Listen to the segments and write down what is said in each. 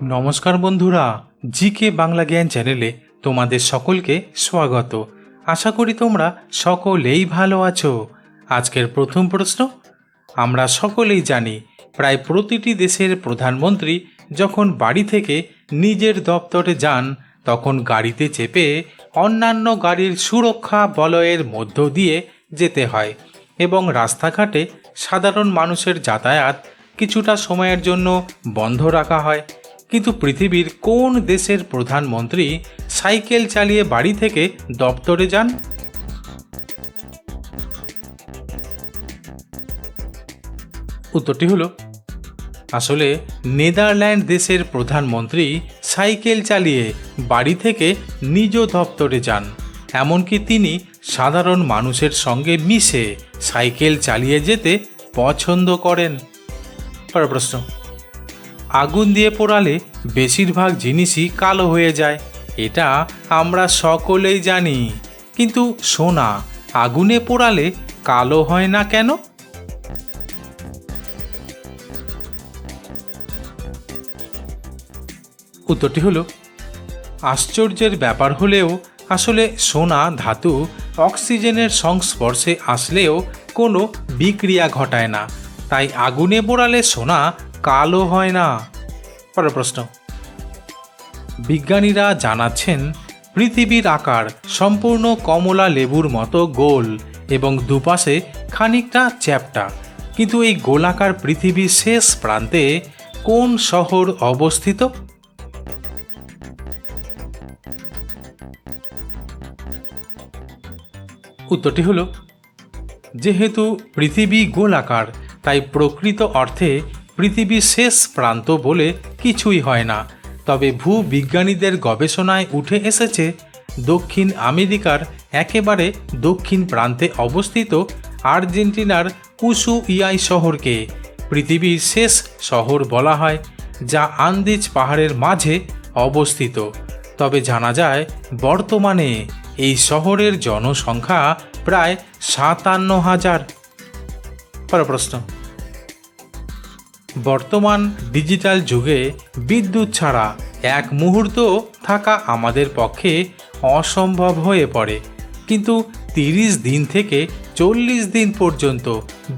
নমস্কার বন্ধুরা, জিকে বাংলা জ্ঞান চ্যানেলে তোমাদের সকলকে স্বাগত। আশা করি তোমরা সকলেই ভালো আছো। আজকের প্রথম প্রশ্ন, আমরা সকলেই জানি প্রায় প্রতিটি দেশের প্রধানমন্ত্রী যখন বাড়ি থেকে নিজের দপ্তরে যান তখন গাড়িতে চেপে অন্যান্য গাড়ির সুরক্ষা বলয়ের মধ্য দিয়ে যেতে হয় এবং রাস্তাঘাটে সাধারণ মানুষের যাতায়াত কিছুটা সময়ের জন্য বন্ধ রাখা হয়। কিন্তু পৃথিবীর কোন দেশের প্রধানমন্ত্রী সাইকেল চালিয়ে বাড়ি থেকে দপ্তরে যান? উত্তরটি হলো আসলে নেদারল্যান্ড দেশের প্রধানমন্ত্রী সাইকেল চালিয়ে বাড়ি থেকে নিজ দপ্তরে যান। এমনকি তিনি সাধারণ মানুষের সঙ্গে মিশে সাইকেল চালিয়ে যেতে পছন্দ করেন। পরের প্রশ্ন, আগুন দিয়ে পোড়ালে বেশিরভাগ জিনিসই কালো হয়ে যায়, এটা আমরা সকলেই জানি। কিন্তু সোনা আগুনে পোড়ালে কালো হয় না কেন? উত্তরটি হলো আশ্চর্যের ব্যাপার হলেও আসলে সোনা ধাতু অক্সিজেনের সংস্পর্শে আসলেও কোনো বিক্রিয়া ঘটায় না, তাই আগুনে পোড়ালে সোনা কালো হয় না। পরের প্রশ্ন, বিজ্ঞানীরা জানাচ্ছেন পৃথিবীর আকার সম্পূর্ণ কমলা লেবুর মতো গোল এবং দুপাশে খানিকটা চ্যাপ্টা, কিন্তু এই গোলাকার পৃথিবীর শেষ প্রান্তে কোন শহর অবস্থিত? উত্তরটি হলো যেহেতু পৃথিবী গোলাকার তাই প্রকৃত অর্থে পৃথিবীর শেষ প্রান্ত বলে কিছুই হয় না। তবে ভূবিজ্ঞানীদের গবেষণায় উঠে এসেছে দক্ষিণ আমেরিকার একেবারে দক্ষিণ প্রান্তে অবস্থিত আর্জেন্টিনার উসুইয়াই শহরকে পৃথিবীর শেষ শহর বলা হয়, যা আন্দিজ পাহাড়ের মাঝে অবস্থিত। তবে জানা যায় বর্তমানে এই শহরের জনসংখ্যা প্রায় 57,000। পরের প্রশ্ন, বর্তমান ডিজিটাল যুগে বিদ্যুৎ ছাড়া এক মুহূর্ত থাকা আমাদের পক্ষে অসম্ভব হয়ে পড়ে, কিন্তু 30 দিন থেকে 40 দিন পর্যন্ত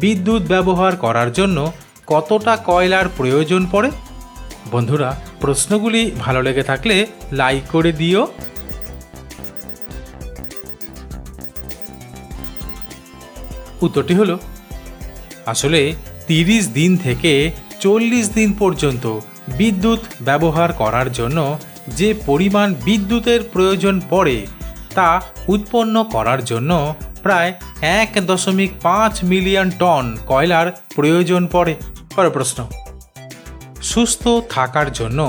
বিদ্যুৎ ব্যবহার করার জন্য কতটা কয়লার প্রয়োজন পড়ে? বন্ধুরা, প্রশ্নগুলি ভালো লেগে থাকলে লাইক করে দিও। উত্তরটি হলো আসলে 30 দিন থেকে 40 দিন পর্যন্ত বিদ্যুৎ ব্যবহার করার জন্য যে পরিমাণ বিদ্যুতের প্রয়োজন পড়ে তা উৎপন্ন করার জন্য প্রায় 1.5 মিলিয়ন টন কয়লার প্রয়োজন পড়ে। পরের প্রশ্ন, সুস্থ থাকার জন্য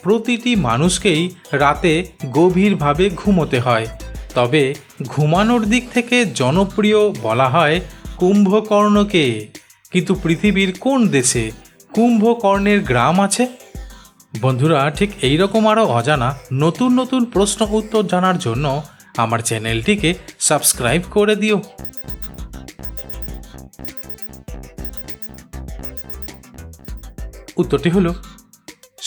প্রতিটি মানুষকেই রাতে গভীরভাবে ঘুমোতে হয়, তবে ঘুমানোর দিক থেকে জনপ্রিয় বলা হয় কুম্ভকর্ণকে। কিন্তু পৃথিবীর কোন দেশে কুম্ভকর্ণের গ্রাম আছে? বন্ধুরা, ঠিক এইরকম আরও অজানা নতুন নতুন প্রশ্ন উত্তর জানার জন্য আমার চ্যানেলটিকে সাবস্ক্রাইব করে দিও। উত্তরটি হলো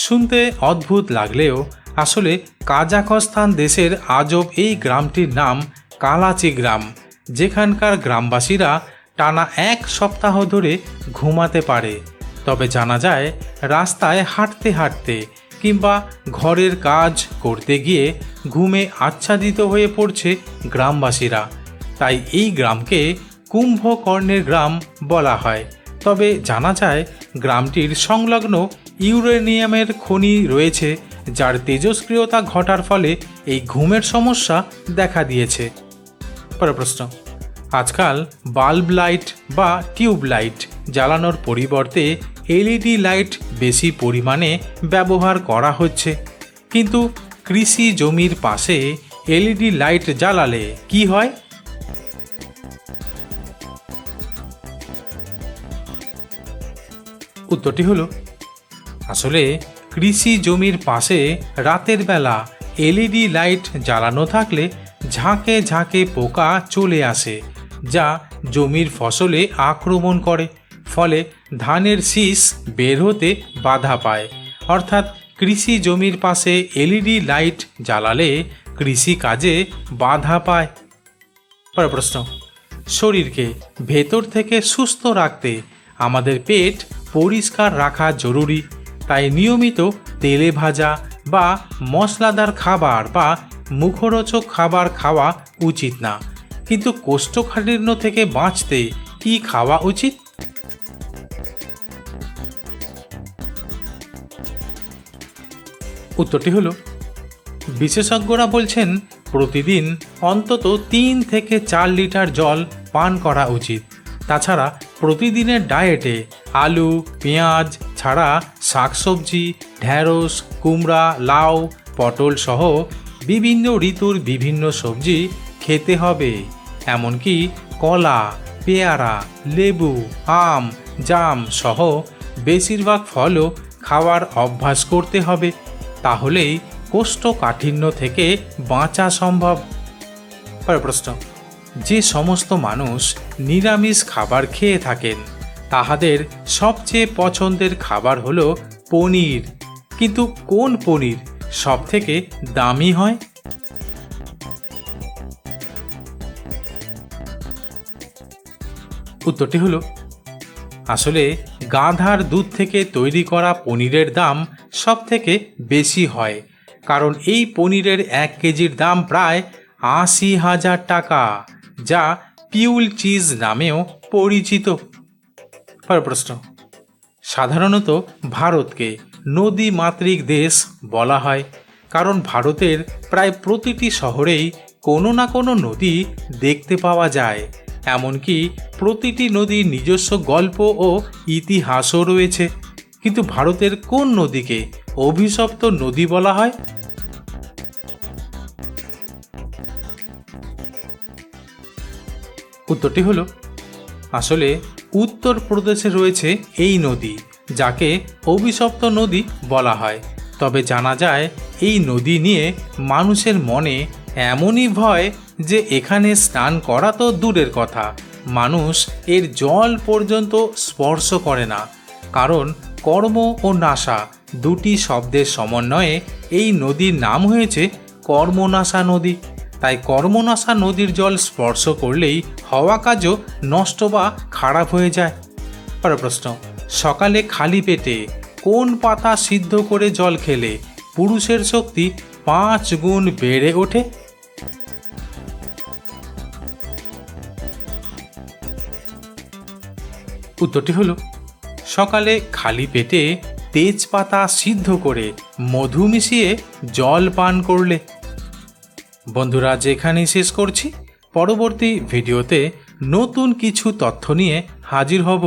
শুনতে অদ্ভুত লাগলেও আসলে কাজাখস্তান দেশের আজব এই গ্রামটির নাম কালাচি গ্রাম, যেখানকার গ্রামবাসীরা টানা 1 সপ্তাহ ধরে ঘুমাতে পারে। তবে জানা যায় রাস্তায় হাঁটতে হাঁটতে কিংবা ঘরের কাজ করতে গিয়ে ঘুমে আচ্ছাদিত হয়ে পড়ছে গ্রামবাসীরা, তাই এই গ্রামকে কুম্ভকর্ণের গ্রাম বলা হয়। তবে জানা যায় গ্রামটির সংলগ্ন ইউরেনিয়ামের খনি রয়েছে, যার তেজস্ক্রিয়তা ঘটার ফলে এই ঘুমের সমস্যা দেখা দিয়েছে। পরের প্রশ্ন, আজকাল বাল্ব লাইট বা টিউব লাইট জ্বালানোর পরিবর্তে এলইডি লাইট বেশি পরিমাণে ব্যবহার করা হচ্ছে, কিন্তু কৃষি জমির পাশে এলইডি লাইট জ্বালালে কি হয়? উত্তরটি হলো আসলে কৃষি জমির পাশে রাতের বেলা এলইডি লাইট জ্বালানো থাকলে ঝাঁকে ঝাঁকে পোকা চলে আসে, যা জমির ফসলে আক্রমণ করে, ফলে ধানের শীষ বের হতে বাধা পায়। অর্থাৎ কৃষি জমির পাশে এলইডি লাইট জ্বালালে কৃষি কাজে বাধা পায়? পরের প্রশ্ন, শরীরকে ভেতর থেকে সুস্থ রাখতে আমাদের পেট পরিষ্কার রাখা জরুরি, তাই নিয়মিত তেলে ভাজা বা মশলাদার খাবার বা মুখরোচক খাবার খাওয়া উচিত না। কিন্তু কোষ্ঠকাঠিন্য থেকে বাঁচতে কি খাওয়া উচিত? উত্তরটি হলো, বিশেষজ্ঞরা বলছেন প্রতিদিন অন্তত 3 থেকে 4 লিটার জল পান করা উচিত। তাছাড়া প্রতিদিনের ডায়েটে আলু পেঁয়াজ ছাড়া শাকসবজি, ঢ্যাঁড়স, কুমড়া, লাউ, পটল সহ বিভিন্ন ঋতুর বিভিন্ন সবজি খেতে হবে। এমনকি কলা, পেয়ারা, লেবু, আম, জাম সহ বেশিরভাগ ফলও খাওয়ার অভ্যাস করতে হবে। তাহলেই কোষ্ঠকাঠিন্য থেকে বাঁচা সম্ভব। পরের প্রশ্ন, যে সমস্ত মানুষ নিরামিষ খাবার খেয়ে থাকেন তাহাদের সবচেয়ে পছন্দের খাবার হলো পনির। কিন্তু কোন পনির সবথেকে দামি হয়? উত্তরটি হলো, আসলে গাধার দুধ থেকে তৈরি করা পনিরের দাম সবথেকে বেশি হয়, কারণ এই পনিরের 1 কেজির দাম প্রায় 80,000 টাকা, যা পিউল চিজ নামেও পরিচিত। পরের প্রশ্ন, সাধারণত ভারতকে নদীমাতৃক দেশ বলা হয়, কারণ ভারতের প্রায় প্রতিটি শহরেই কোনো না কোনো নদী দেখতে পাওয়া যায়। এমনকি প্রতিটি নদীর নিজস্ব গল্প ও ইতিহাসও রয়েছে। কিন্তু ভারতের কোন নদীকে অভিশপ্ত নদী বলা হয়? উত্তরটি হলো, আসলে উত্তরপ্রদেশে রয়েছে এই নদী, যাকে অভিশপ্ত নদী বলা হয়। তবে জানা যায় এই নদী নিয়ে মানুষের মনে এমনই ভয় যে এখানে স্নান করা তো দূরের কথা, মানুষ এর জল পর্যন্ত স্পর্শ করে না। কারণ কর্ম ও নাশা দুটি শব্দের সমন্বয়ে এই নদীর নাম হয়েছে কর্মনাশা নদী। তাই কর্মনাশা নদীর জল স্পর্শ করলেই হওয়া কাজও নষ্ট বা খারাপ হয়ে যায়। পরের প্রশ্ন, সকালে খালি পেটে কোন পাতা সিদ্ধ করে জল খেলে পুরুষের শক্তি 5 গুণ বেড়ে ওঠে? উত্তরটি হলো, সকালে খালি পেটে তেজপাতা সিদ্ধ করে মধু মিশিয়ে জল পান করলে। বন্ধুরা, যেখানেই শেষ করছি, পরবর্তী ভিডিওতে নতুন কিছু তথ্য নিয়ে হাজির হব।